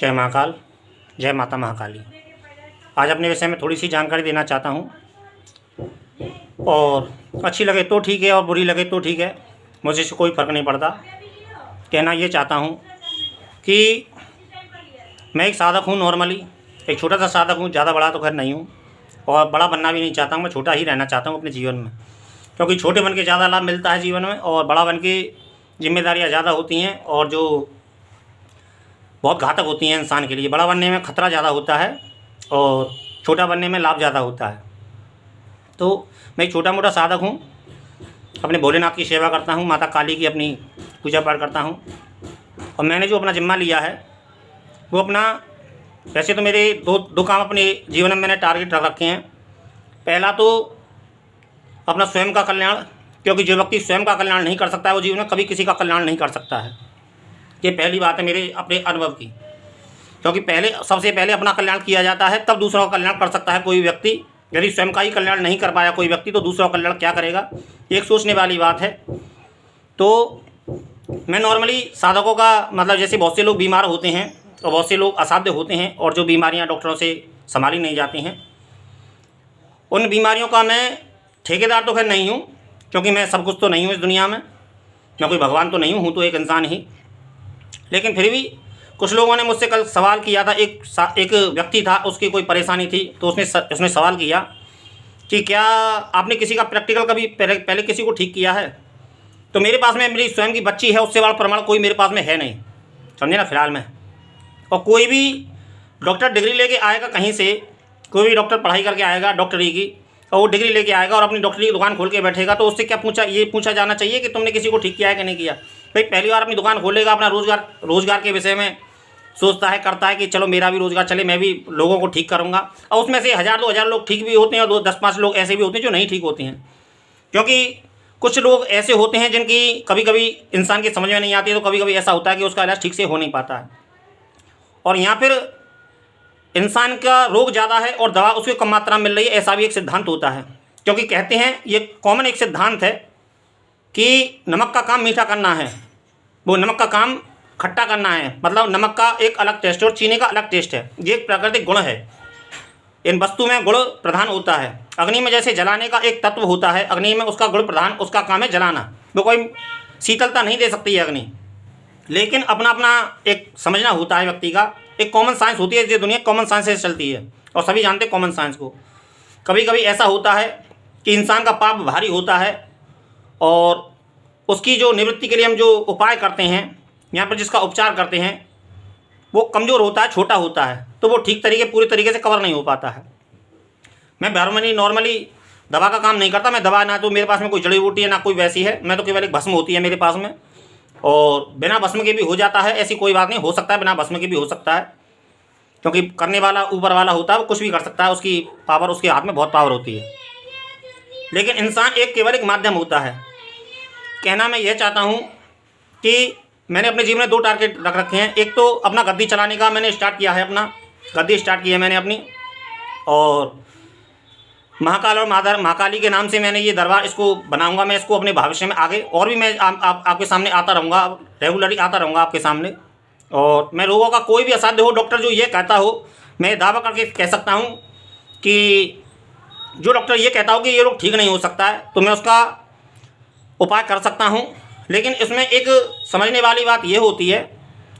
जय महाकाल, जय माता महाकाली। आज अपने विषय में थोड़ी सी जानकारी देना चाहता हूँ और अच्छी लगे तो ठीक है और बुरी लगे तो ठीक है, मुझे से कोई फ़र्क नहीं पड़ता। कहना ये चाहता हूँ कि मैं एक साधक हूँ, नॉर्मली एक छोटा सा साधक हूँ, ज़्यादा बड़ा तो खैर नहीं हूँ और बड़ा बनना भी नहीं चाहता हूँ। मैं छोटा ही रहना चाहता हूँ अपने जीवन में, क्योंकि छोटे बन के ज़्यादा लाभ मिलता है जीवन में और बड़ा बन के जिम्मेदारियाँ ज़्यादा होती हैं और जो बहुत घातक होती हैं इंसान के लिए। बड़ा बनने में ख़तरा ज़्यादा होता है और छोटा बनने में लाभ ज़्यादा होता है। तो मैं एक छोटा मोटा साधक हूँ, अपने भोलेनाथ की सेवा करता हूँ, माता काली की अपनी पूजा पाठ करता हूँ। और मैंने जो अपना जिम्मा लिया है वो अपना, वैसे तो मेरे दो काम अपने जीवन में मैंने टारगेट रख रखे हैं। पहला तो अपना स्वयं का कल्याण, क्योंकि जो व्यक्ति स्वयं का कल्याण नहीं कर सकता है वो जीवन में कभी किसी का कल्याण नहीं कर सकता है। ये पहली बात है मेरे अपने अनुभव की, क्योंकि सबसे पहले अपना कल्याण किया जाता है, तब दूसरों का कल्याण कर सकता है कोई व्यक्ति। यदि स्वयं का ही कल्याण नहीं कर पाया कोई व्यक्ति तो दूसरों का कल्याण क्या करेगा, एक सोचने वाली बात है। तो मैं नॉर्मली साधकों का मतलब, जैसे बहुत से लोग बीमार होते हैं और बहुत से लोग असाध्य होते हैं और जो बीमारियां डॉक्टरों से संभाली नहीं जाती हैं, उन बीमारियों का मैं ठेकेदार तो खैर नहीं हूँ, क्योंकि मैं सब कुछ तो नहीं हूँ इस दुनिया में, मैं कोई भगवान तो नहीं हूँ तो एक इंसान ही। लेकिन फिर भी कुछ लोगों ने मुझसे कल सवाल किया था, एक व्यक्ति था, उसकी कोई परेशानी थी, तो उसने सवाल किया कि क्या आपने किसी का प्रैक्टिकल कभी पहले किसी को ठीक किया है। तो मेरे पास में मेरी स्वयं की बच्ची है, उससे बड़ा प्रमाण कोई मेरे पास में है नहीं, समझे ना, फिलहाल में। और कोई भी डॉक्टर डिग्री लेके आएगा कहीं से, कोई भी डॉक्टर पढ़ाई करके आएगा डॉक्टरी की, और वो डिग्री लेके आएगा और अपनी डॉक्टरी की दुकान खोल के बैठेगा, तो उससे क्या ये पूछा जाना चाहिए कि तुमने किसी को ठीक किया है कि नहीं किया। भाई पहली बार अपनी दुकान खोलेगा, अपना रोज़गार के विषय में सोचता है, करता है कि चलो मेरा भी रोज़गार चले, मैं भी लोगों को ठीक करूँगा। और उसमें से 1000-2000 लोग ठीक भी होते हैं और 10-5 लोग ऐसे भी होते हैं जो नहीं ठीक होते हैं, क्योंकि कुछ लोग ऐसे होते हैं जिनकी कभी कभी इंसान की समझ में नहीं आती है। तो कभी कभी ऐसा होता है कि उसका इलाज ठीक से हो नहीं पाता है, और यहाँ फिर इंसान का रोग ज़्यादा है और दवा उसको कम मात्रा में मिल रही है, ऐसा भी एक सिद्धांत होता है। क्योंकि कहते हैं, ये कॉमन एक सिद्धांत है कि नमक का काम मीठा करना है, वो नमक का काम खट्टा करना है। मतलब नमक का एक अलग टेस्ट है और चीनी का अलग टेस्ट है, ये एक प्राकृतिक गुण है। इन वस्तु में गुण प्रधान होता है। अग्नि में जैसे जलाने का एक तत्व होता है, अग्नि में उसका गुण प्रधान, उसका काम है जलाना, वो कोई शीतलता नहीं दे सकती है अग्नि। लेकिन अपना अपना एक समझना होता है व्यक्ति का, एक कॉमन साइंस होती है, जो दुनिया कॉमन साइंस से चलती है और सभी जानते हैं कॉमन साइंस को। कभी कभी ऐसा होता है कि इंसान का पाप भारी होता है और उसकी जो निवृत्ति के लिए हम जो उपाय करते हैं, यहाँ पर जिसका उपचार करते हैं, वो कमज़ोर होता है, छोटा होता है, तो वो पूरी तरीके से कवर नहीं हो पाता है। मैं नॉर्मली दवा का काम नहीं करता। मैं दवा, ना तो मेरे पास में कोई जड़ी बूटी है ना कोई वैसी है, मैं तो केवल एक भस्म होती है मेरे पास में, और बिना भस्म के भी हो जाता है, ऐसी कोई बात नहीं। हो सकता है बिना भस्म के भी हो सकता है, क्योंकि करने वाला ऊपर वाला होता है, वो कुछ भी कर सकता है, उसकी पावर, उसके हाथ में बहुत पावर होती है। लेकिन इंसान केवल एक माध्यम होता है। कहना मैं यह चाहता हूँ कि मैंने अपने जीवन में 2 टारगेट रख रखे हैं। एक तो अपना गद्दी चलाने का मैंने स्टार्ट किया है, अपना गद्दी स्टार्ट की है मैंने अपनी, और महाकाल और महाकाली के नाम से मैंने ये दरबार इसको बनाऊंगा। मैं इसको अपने भविष्य में आगे और भी मैं आपके सामने आता रहूँगा, रेगुलरली आता रहूँगा आपके सामने। और मैं लोगों का कोई भी असाध्य हो, डॉक्टर जो ये कहता हो, मैं दावा करके कह सकता हूँ कि जो डॉक्टर ये कहता हो कि ये रोग ठीक नहीं हो सकता है, तो मैं उसका उपाय कर सकता हूँ। लेकिन इसमें एक समझने वाली बात ये होती है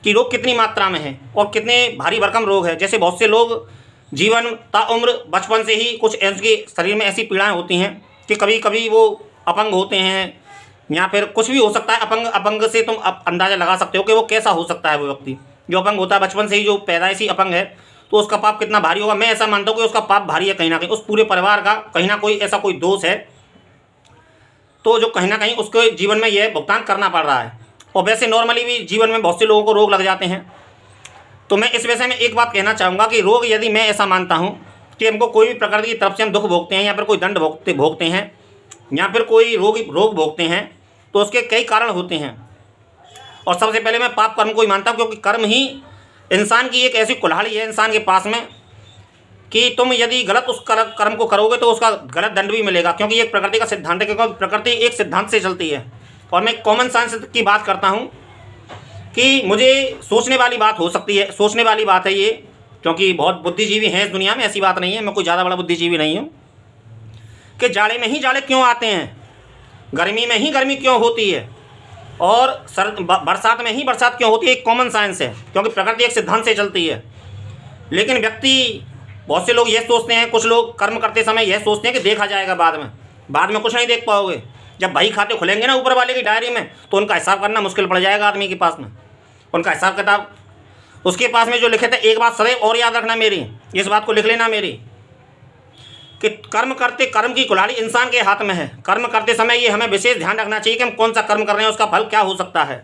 कि रोग कितनी मात्रा में है और कितने भारी भरकम रोग है। जैसे बहुत से लोग जीवन ताउम्र बचपन से ही कुछ उनके शरीर में ऐसी पीड़ाएं होती हैं कि कभी कभी वो अपंग होते हैं, या फिर कुछ भी हो सकता है। अपंग से तुम अंदाज़ा लगा सकते हो कि वो कैसा हो सकता है। वो व्यक्ति जो अपंग होता है बचपन से ही, जो पैदाइशी अपंग है, तो उसका पाप कितना भारी होगा। मैं ऐसा मानता हूँ कि उसका पाप भारी है, कहीं ना कहीं उस पूरे परिवार का कहीं ना कोई ऐसा कोई दोष है, तो जो कहीं ना कहीं उसके जीवन में यह भुगतान करना पड़ रहा है। और वैसे नॉर्मली भी जीवन में बहुत से लोगों को रोग लग जाते हैं। तो मैं इस विषय में एक बात कहना चाहूँगा कि रोग, यदि मैं ऐसा मानता हूँ कि हमको कोई भी प्रकृति की तरफ से हम दुख भोगते हैं, या फिर कोई दंड भोगते हैं, या फिर कोई रोग भोगते हैं, तो उसके कई कारण होते हैं। और सबसे पहले मैं पाप कर्म को ही मानता हूँ, क्योंकि कर्म ही इंसान की एक ऐसी कुल्हाड़ी है इंसान के पास में कि तुम यदि गलत उस कर्म को करोगे तो उसका गलत दंड भी मिलेगा, क्योंकि ये प्रकृति का सिद्धांत है, क्योंकि प्रकृति एक सिद्धांत से चलती है। और मैं कॉमन सेंस की बात करता हूँ कि मुझे सोचने वाली बात हो सकती है, सोचने वाली बात है ये, क्योंकि बहुत बुद्धिजीवी हैं इस दुनिया में, ऐसी बात नहीं है, मैं कोई ज़्यादा बड़ा बुद्धिजीवी नहीं हूँ, कि जाड़े में ही जाड़े क्यों आते हैं, गर्मी में ही गर्मी क्यों होती है, और बरसात में ही बरसात क्यों होती है। एक कॉमन साइंस है, क्योंकि प्रकृति एक सिद्धांत से चलती है। लेकिन व्यक्ति, बहुत से लोग यह सोचते हैं, कुछ लोग कर्म करते समय यह सोचते हैं कि देखा जाएगा बाद में कुछ नहीं देख पाओगे। जब बही खाते खुलेंगे ना ऊपर वाले की डायरी में, तो उनका हिसाब करना मुश्किल पड़ जाएगा आदमी के पास में, उनका हिसाब किताब उसके पास में जो लिखे थे। एक बात सदैव और याद रखना मेरी, इस बात को लिख लेना मेरी, कि कर्म की कुल्हाड़ी इंसान के हाथ में है। कर्म करते समय ये हमें विशेष ध्यान रखना चाहिए कि हम कौन सा कर्म कर रहे हैं, उसका फल क्या हो सकता है।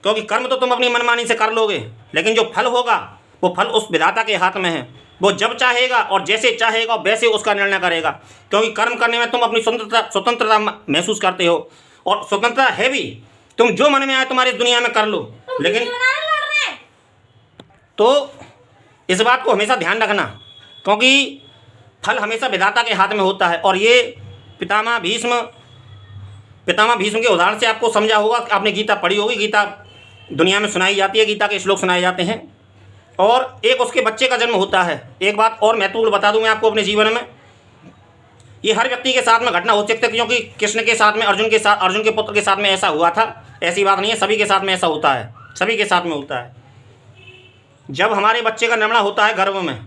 क्योंकि कर्म तो तुम अपनी मनमानी से कर लोगे, लेकिन जो फल होगा वो फल उस विधाता के हाथ में है। वो जब चाहेगा और जैसे चाहेगा वैसे उसका निर्णय करेगा। क्योंकि कर्म करने में तुम अपनी स्वतंत्रता महसूस करते हो, और स्वतंत्रता है भी, तुम जो मन में आए तुम्हारी दुनिया में कर लो। लेकिन तो इस बात को हमेशा ध्यान रखना, क्योंकि फल हमेशा विधाता के हाथ में होता है। और ये पितामह भीष्म के उदाहरण से आपको समझा होगा, आपने गीता पढ़ी होगी, गीता दुनिया में सुनाई जाती है, गीता के श्लोक सुनाए जाते हैं, और एक उसके बच्चे का जन्म होता है। एक बात और महत्वपूर्ण बता दूं मैं आपको, अपने जीवन में ये हर व्यक्ति के साथ में घटना हो सकती है, क्योंकि कृष्ण के साथ में, अर्जुन के पुत्र के साथ में ऐसा हुआ था, ऐसी बात नहीं है, सभी के साथ में ऐसा होता है, सभी के साथ में होता है। जब हमारे बच्चे का निर्माण होता है गर्भ में,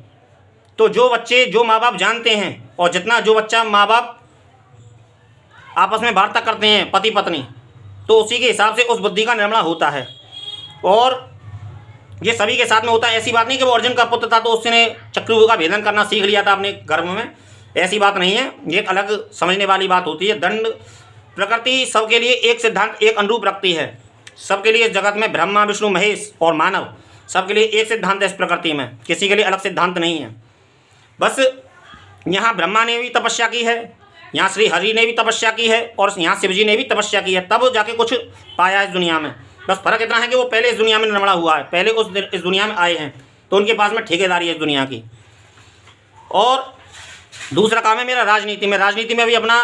तो जो माँ बाप जानते हैं, और जितना जो बच्चा माँ बाप आपस में वार्ता करते हैं पति पत्नी, तो उसी के हिसाब से उस बुद्धि का निर्माण होता है। और ये सभी के साथ में होता है। ऐसी बात नहीं कि वो अर्जुन का पुत्र था तो उसने चक्रव्यूह का भेदन करना सीख लिया था अपने गर्भ में, ऐसी बात नहीं है। ये एक अलग समझने वाली बात होती है। दंड प्रकृति सबके लिए एक सिद्धांत, एक अनुरूप रखती है। सबके लिए जगत में ब्रह्मा विष्णु महेश और मानव, सबके लिए एक सिद्धांत है इस प्रकृति में, किसी के लिए अलग सिद्धांत नहीं है। बस यहाँ ब्रह्मा ने भी तपस्या की है, यहाँ श्री हरि ने भी तपस्या की है, और यहाँ शिव जी ने भी तपस्या की है, तब जाके कुछ पाया इस दुनिया में। बस फ़र्क इतना है कि वो पहले इस दुनिया में निर्माण हुआ है, पहले इस दुनिया में आए हैं, तो उनके पास में ठेकेदारी है इस दुनिया की। और दूसरा काम है मेरा राजनीति में। राजनीति में भी अपना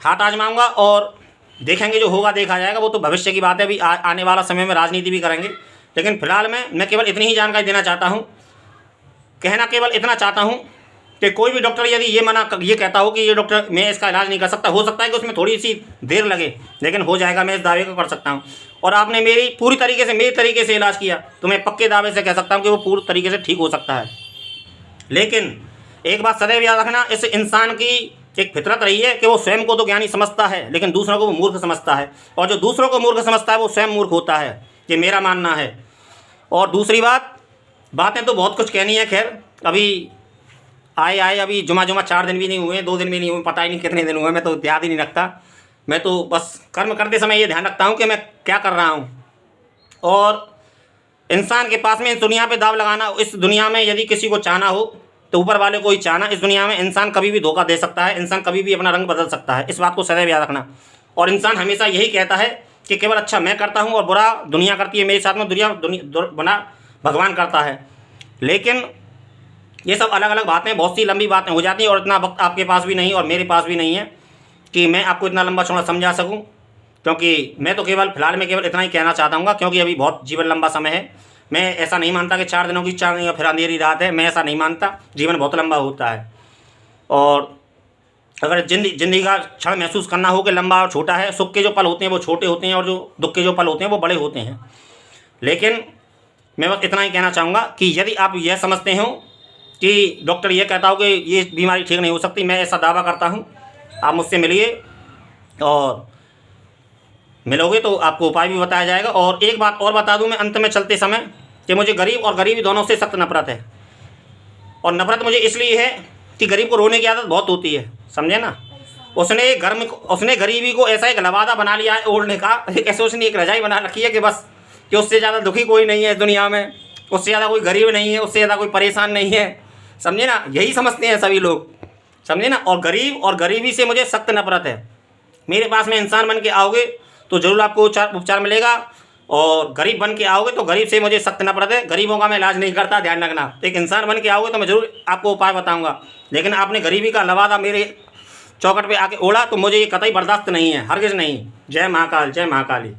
हाथ आजमाऊंगा, और देखेंगे जो होगा देखा जाएगा, वो तो भविष्य की बात है। अभी आने वाला समय में राजनीति भी करेंगे। लेकिन फिलहाल मैं केवल इतनी ही जानकारी देना चाहता हूँ, कहना केवल इतना चाहता हूँ कि कोई भी डॉक्टर यदि ये कहता हो कि ये डॉक्टर मैं इसका इलाज नहीं कर सकता, हो सकता है कि उसमें थोड़ी सी देर लगे, लेकिन हो जाएगा, मैं इस दावे को कर सकता हूँ। और आपने मेरी तरीके से इलाज किया, तो मैं पक्के दावे से कह सकता हूँ कि वो पूरी तरीके से ठीक हो सकता है। लेकिन एक बात सदैव याद रखना, इस इंसान की एक फितरत रही है कि वो स्वयं को तो ज्ञानी समझता है, लेकिन दूसरों को वो मूर्ख समझता है, और जो दूसरों को मूर्ख समझता है वो स्वयं मूर्ख होता है, ये मेरा मानना है। और दूसरी बातें तो बहुत कुछ कहनी है, खैर अभी आए अभी जुमा 4 दिन भी नहीं हुए, 2 दिन भी नहीं हुए, पता ही नहीं कितने दिन हुए, मैं तो ध्यान ही नहीं रखता। मैं तो बस कर्म करते समय ये ध्यान रखता हूँ कि मैं क्या कर रहा हूँ। और इंसान के पास में इस दुनिया पे दाव लगाना, इस दुनिया में यदि किसी को चाहना हो तो ऊपर वाले को ही चाहना। इस दुनिया में इंसान कभी भी धोखा दे सकता है, इंसान कभी भी अपना रंग बदल सकता है, इस बात को सदैव याद रखना। और इंसान हमेशा यही कहता है कि केवल अच्छा मैं करता हूँ और बुरा दुनिया करती है मेरे साथ में, बुरा भगवान करता है। लेकिन ये सब अलग अलग बातें, बहुत सी लंबी बातें हो जाती हैं, और इतना वक्त आपके पास भी नहीं और मेरे पास भी नहीं है कि मैं आपको इतना लंबा चौड़ा समझा सकूं। क्योंकि मैं तो फिलहाल में केवल इतना ही कहना चाहता हूँ, क्योंकि अभी बहुत जीवन लंबा समय है। मैं ऐसा नहीं मानता कि 4 दिनों की 4 दिन या फिर अंधेरी रात है, मैं ऐसा नहीं मानता। जीवन बहुत लंबा होता है, और अगर जिंदगी का क्षण महसूस करना हो कि लंबा और छोटा है, सुख के जो पल होते हैं वो छोटे होते हैं, और जो दुख के जो पल होते हैं वो बड़े होते हैं। लेकिन मैं बस इतना ही कहना चाहूँगा कि यदि आप यह समझते हो कि डॉक्टर ये कहता हो कि ये बीमारी ठीक नहीं हो सकती, मैं ऐसा दावा करता हूँ, आप मुझसे मिलिए और मिलोगे तो आपको उपाय भी बताया जाएगा। और एक बात और बता दूं मैं अंत में चलते समय, कि मुझे गरीब और गरीबी दोनों से सख्त नफरत है। और नफरत मुझे इसलिए है कि गरीब को रोने की आदत बहुत होती है, समझे ना। उसने गरीबी को ऐसा एक लवादा बना लिया है ओढ़ने का, ऐसे उसने एक रजाई बना रखी है कि बस, कि उससे ज़्यादा दुखी कोई नहीं है इस दुनिया में, उससे ज़्यादा कोई गरीब नहीं है, उससे ज़्यादा कोई परेशान नहीं है, समझे ना। यही समझते हैं सभी लोग, समझे ना। और गरीब और गरीबी से मुझे सख्त नफरत है। मेरे पास में इंसान बन के आओगे तो ज़रूर आपको उपचार मिलेगा, और गरीब बन के आओगे तो गरीब से मुझे सख्त नफरत है। गरीबों का मैं इलाज नहीं करता, ध्यान रखना। एक इंसान बन के आओगे तो मैं ज़रूर आपको उपाय बताऊंगा, लेकिन आपने गरीबी का लवादा मेरे चौखट पे आके ओढ़ा तो मुझे ये कतई बर्दाश्त नहीं है, हरगिज़ नहीं। जय महाकाल, जय महाकाली।